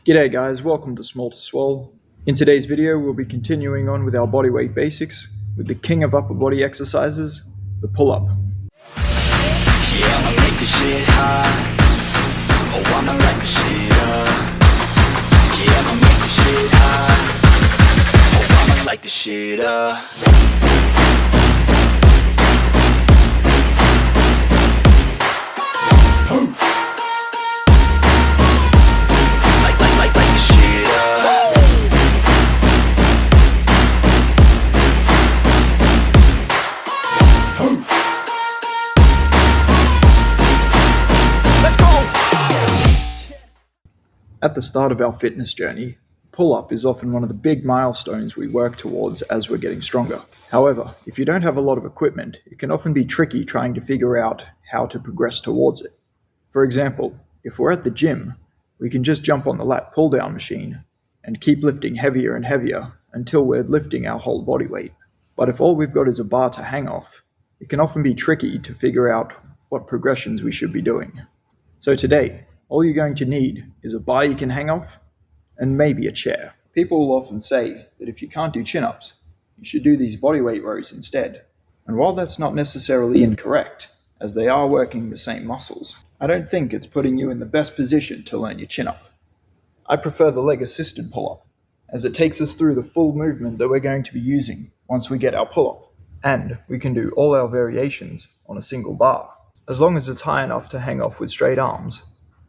G'day guys, welcome to Small to Swole. In today's video we'll be continuing on with our bodyweight basics with the king of upper body exercises, the pull-up. Yeah, I'ma make this shit hot. Oh, I'ma light this shit up. Yeah, I'ma make this shit hot. Oh, I'ma light this shit up. At the start of our fitness journey, pull-up is often one of the big milestones we work towards as we're getting stronger. However, if you don't have a lot of equipment, it can often be tricky trying to figure out how to progress towards it. For example, if we're at the gym, we can just jump on the lat pull-down machine and keep lifting heavier and heavier until we're lifting our whole body weight. But if all we've got is a bar to hang off, it can often be tricky to figure out what progressions we should be doing. So today, all you're going to need is a bar you can hang off and maybe a chair. People will often say that if you can't do chin-ups, you should do these bodyweight rows instead. And while that's not necessarily incorrect, as they are working the same muscles, I don't think it's putting you in the best position to learn your chin-up. I prefer the leg-assisted pull-up, as it takes us through the full movement that we're going to be using once we get our pull-up. And we can do all our variations on a single bar. As long as it's high enough to hang off with straight arms,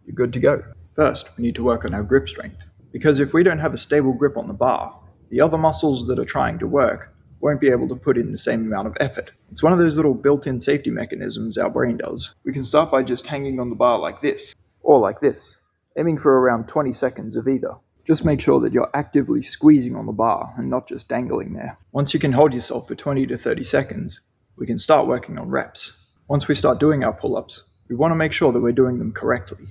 you're good to go. First, we need to work on our grip strength, because if we don't have a stable grip on the bar, the other muscles that are trying to work won't be able to put in the same amount of effort. It's one of those little built-in safety mechanisms our brain does. We can start by just hanging on the bar like this, or like this, aiming for around 20 seconds of either. Just make sure that you're actively squeezing on the bar and not just dangling there. Once you can hold yourself for 20 to 30 seconds, we can start working on reps. Once we start doing our pull-ups, we want to make sure that we're doing them correctly.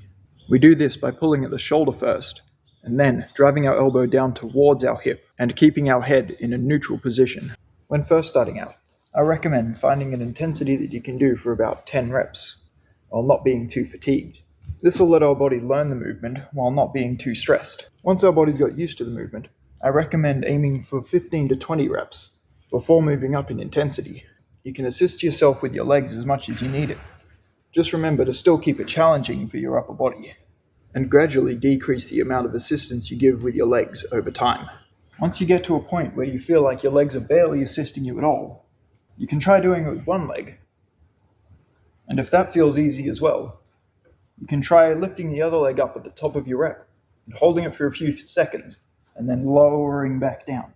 We do this by pulling at the shoulder first, and then driving our elbow down towards our hip and keeping our head in a neutral position. When first starting out, I recommend finding an intensity that you can do for about 10 reps, while not being too fatigued. This will let our body learn the movement while not being too stressed. Once our body's got used to the movement, I recommend aiming for 15 to 20 reps before moving up in intensity. You can assist yourself with your legs as much as you need it. Just remember to still keep it challenging for your upper body, and gradually decrease the amount of assistance you give with your legs over time. Once you get to a point where you feel like your legs are barely assisting you at all, you can try doing it with one leg. And if that feels easy as well, you can try lifting the other leg up at the top of your rep and holding it for a few seconds and then lowering back down.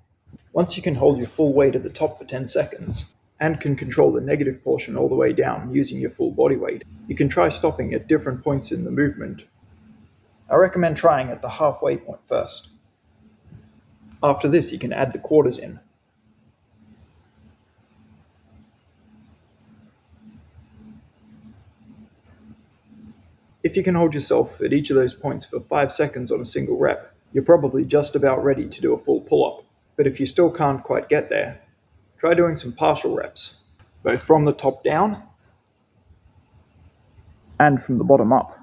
Once you can hold your full weight at the top for 10 seconds, and can control the negative portion all the way down using your full body weight, you can try stopping at different points in the movement. I recommend trying at the halfway point first. After this, you can add the quarters in. If you can hold yourself at each of those points for 5 seconds on a single rep, you're probably just about ready to do a full pull-up. But if you still can't quite get there, try doing some partial reps, both from the top down and from the bottom up.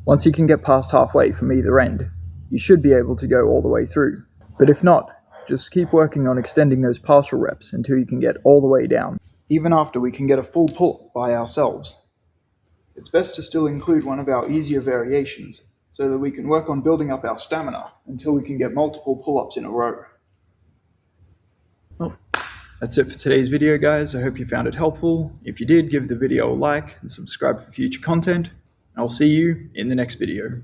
Once you can get past halfway from either end, you should be able to go all the way through. But if not, just keep working on extending those partial reps until you can get all the way down, even after we can get a full pull-up by ourselves. It's best to still include one of our easier variations, so that we can work on building up our stamina until we can get multiple pull-ups in a row. Well, that's it for today's video, guys. I hope you found it helpful. If you did, give the video a like and subscribe for future content. I'll see you in the next video.